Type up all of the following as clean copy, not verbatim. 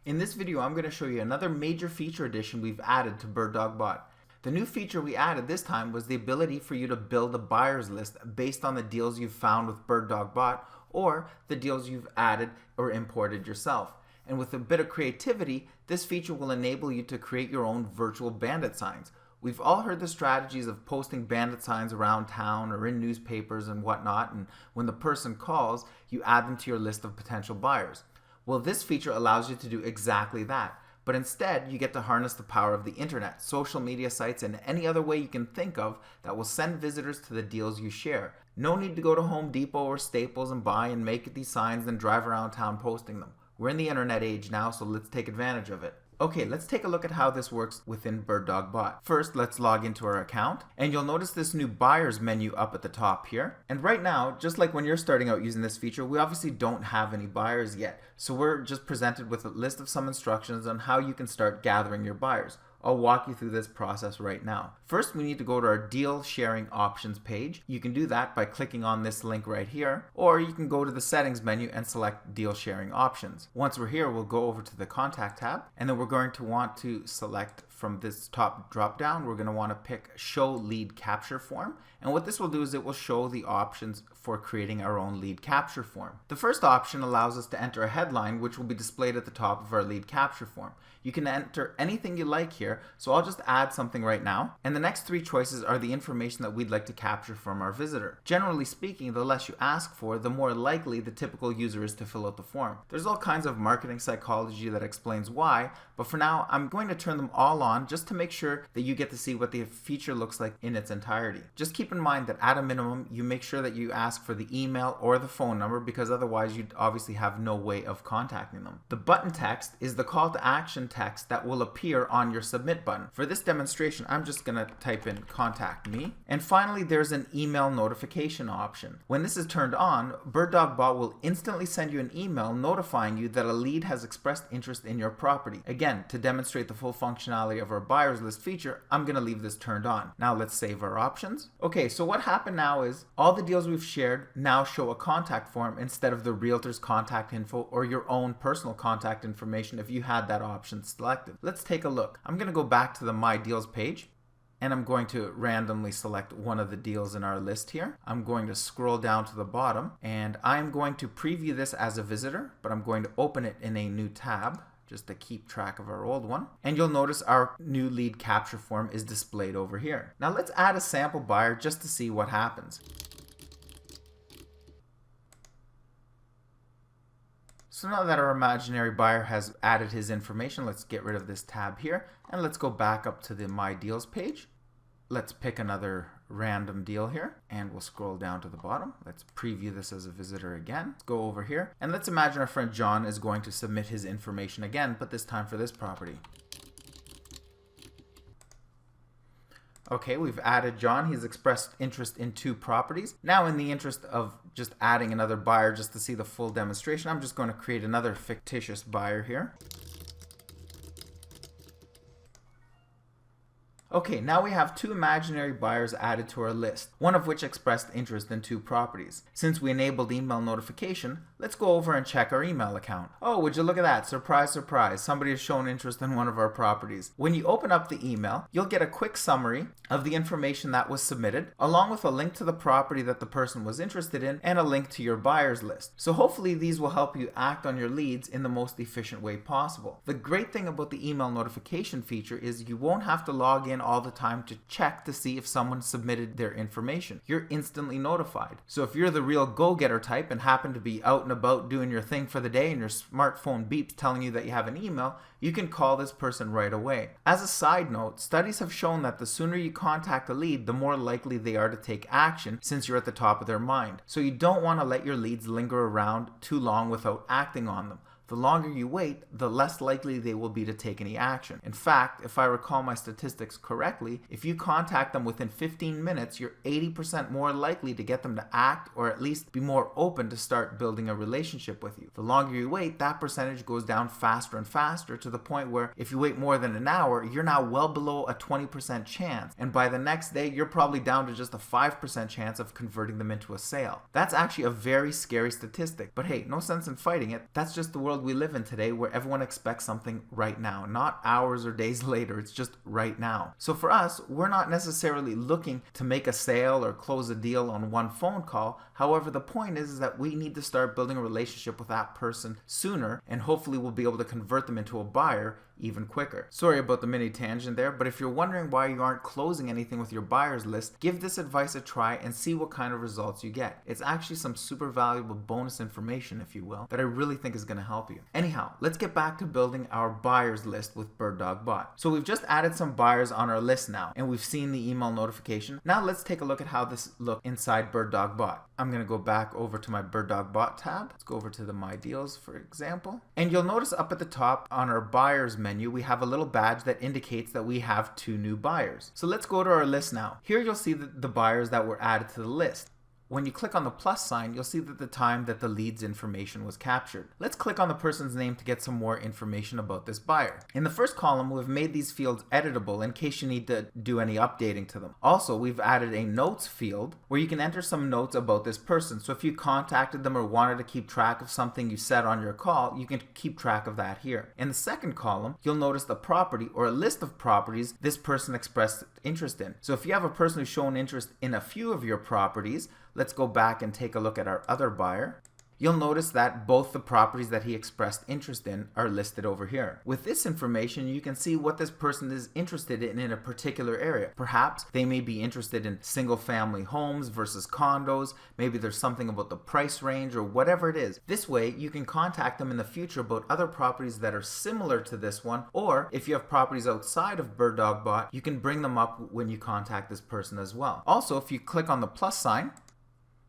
In this video, I'm going to show you another major feature addition we've added to BirdDogBot. The new feature we added this time was the ability for you to build a buyer's list based on the deals you've found with BirdDogBot or the deals you've added or imported yourself. And with a bit of creativity, this feature will enable you to create your own virtual bandit signs. We've all heard the strategies of posting bandit signs around town or in newspapers and whatnot, and when the person calls, you add them to your list of potential buyers. Well, this feature allows you to do exactly that, but instead you get to harness the power of the internet, social media sites, and any other way you can think of that will send visitors to the deals you share. No need to go to Home Depot or Staples and buy and make these signs and drive around town posting them. We're in the internet age now, so let's take advantage of it. Okay, let's take a look at how this works within BirdDogBot. First, let's log into our account, and you'll notice this new buyers menu up at the top here. And right now, just like when you're starting out using this feature, we obviously don't have any buyers yet. So we're just presented with a list of some instructions on how you can start gathering your buyers. I'll walk you through this process right now. First, we need to go to our deal sharing options page. You can do that by clicking on this link right here, or you can go to the settings menu and select deal sharing options. Once we're here, we'll go over to the contact tab, and then we're going to want to select from this top drop down, we're going to want to pick show lead capture form. And what this will do is it will show the options for creating our own lead capture form. The first option allows us to enter a headline, which will be displayed at the top of our lead capture form. You can enter anything you like here, so I'll just add something right now. And the next three choices are the information that we'd like to capture from our visitor. Generally speaking, the less you ask for, the more likely the typical user is to fill out the form. There's all kinds of marketing psychology that explains why, but for now, I'm going to turn them all on just to make sure that you get to see what the feature looks like in its entirety. Just keep in mind that at a minimum, you make sure that you ask for the email or the phone number, because otherwise you'd obviously have no way of contacting them. The button text is the call to action text that will appear on your submit button. For this demonstration, I'm just going to type in contact me. And finally, there's an email notification option. When this is turned on, BirdDogBot will instantly send you an email notifying you that a lead has expressed interest in your property. Again, to demonstrate the full functionality of our buyers list feature, I'm going to leave this turned on. Now let's save our options. Okay, so what happened now is all the deals we've shared now show a contact form instead of the realtor's contact info or your own personal contact information if you had that option selected. Let's take a look. I'm going to go back to the My Deals page, and I'm going to randomly select one of the deals in our list here. I'm going to scroll down to the bottom, and I'm going to preview this as a visitor, but I'm going to open it in a new tab just to keep track of our old one. And you'll notice our new lead capture form is displayed over here. Now let's add a sample buyer just to see what happens. So now that our imaginary buyer has added his information, let's get rid of this tab here, and let's go back up to the My Deals page. Let's pick another random deal here, and we'll scroll down to the bottom. Let's preview this as a visitor again. Let's go over here, and let's imagine our friend John is going to submit his information again, but this time for this property. Okay, we've added John. He's expressed interest in 2 properties. Now, in the interest of just adding another buyer just to see the full demonstration, I'm just going to create another fictitious buyer here. Okay, now we have 2 imaginary buyers added to our list, one of which expressed interest in 2 properties. Since we enabled email notification, let's go over and check our email account. Oh, would you look at that? Surprise, surprise. Somebody has shown interest in one of our properties. When you open up the email, you'll get a quick summary of the information that was submitted, along with a link to the property that the person was interested in and a link to your buyers list. So hopefully these will help you act on your leads in the most efficient way possible. The great thing about the email notification feature is you won't have to log in all the time to check to see if someone submitted their information. You're instantly notified. So if you're the real go-getter type and happen to be out and about doing your thing for the day and your smartphone beeps telling you that you have an email, you can call this person right away. As a side note, studies have shown that the sooner you contact a lead, the more likely they are to take action since you're at the top of their mind. So you don't want to let your leads linger around too long without acting on them. The longer you wait, the less likely they will be to take any action. In fact, if I recall my statistics correctly, if you contact them within 15 minutes, you're 80% more likely to get them to act or at least be more open to start building a relationship with you. The longer you wait, that percentage goes down faster and faster to the point where if you wait more than an hour, you're now well below a 20% chance. And by the next day, you're probably down to just a 5% chance of converting them into a sale. That's actually a very scary statistic, but hey, no sense in fighting it. That's just the world world we live in today where everyone expects something right now, not hours or days later. It's just right now. So for us, we're not necessarily looking to make a sale or close a deal on one phone call. However, the point is that we need to start building a relationship with that person sooner, and hopefully we'll be able to convert them into a buyer even quicker. Sorry about the mini tangent there, but if you're wondering why you aren't closing anything with your buyers list, give this advice a try and see what kind of results you get. It's actually some super valuable bonus information, if you will, that I really think is going to help you. Anyhow, let's get back to building our buyers list with BirdDogBot. So we've just added some buyers on our list now, and we've seen the email notification. Now let's take a look at how this looks inside BirdDogBot. I'm going to go back over to my BirdDogBot tab. Let's go over to the My Deals, for example. And you'll notice up at the top on our buyers menu, we have a little badge that indicates that we have 2 new buyers. So let's go to our list now. Here you'll see the buyers that were added to the list. When you click on the plus sign, you'll see that the time that the lead's information was captured. Let's click on the person's name to get some more information about this buyer. In the first column, we've made these fields editable in case you need to do any updating to them. Also, we've added a notes field where you can enter some notes about this person. So if you contacted them or wanted to keep track of something you said on your call, you can keep track of that here. In the second column, you'll notice the property or a list of properties this person expressed interest in. So if you have a person who's shown interest in a few of your properties, let's go back and take a look at our other buyer. You'll notice that both the properties that he expressed interest in are listed over here. With this information, you can see what this person is interested in a particular area. Perhaps they may be interested in single-family homes versus condos. Maybe there's something about the price range or whatever it is. This way, you can contact them in the future about other properties that are similar to this one, or if you have properties outside of BirdDogBot, you can bring them up when you contact this person as well. Also, if you click on the plus sign,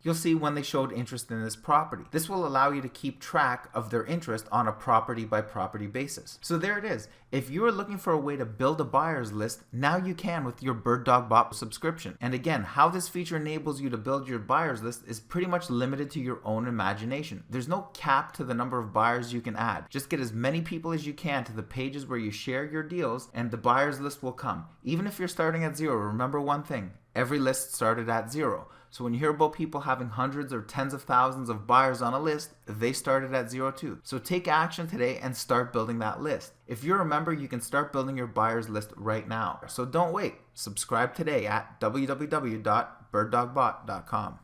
you'll see when they showed interest in this property. This will allow you to keep track of their interest on a property by property basis. So there it is. If you are looking for a way to build a buyer's list, now you can with your BirdDogBot subscription. And again, how this feature enables you to build your buyer's list is pretty much limited to your own imagination. There's no cap to the number of buyers you can add. Just get as many people as you can to the pages where you share your deals and the buyer's list will come. Even if you're starting at 0, remember one thing. Every list started at 0. So when you hear about people having hundreds or tens of thousands of buyers on a list, they started at 0 too. So take action today and start building that list. If you're a member, you can start building your buyers list right now. So don't wait. Subscribe today at www.birddogbot.com.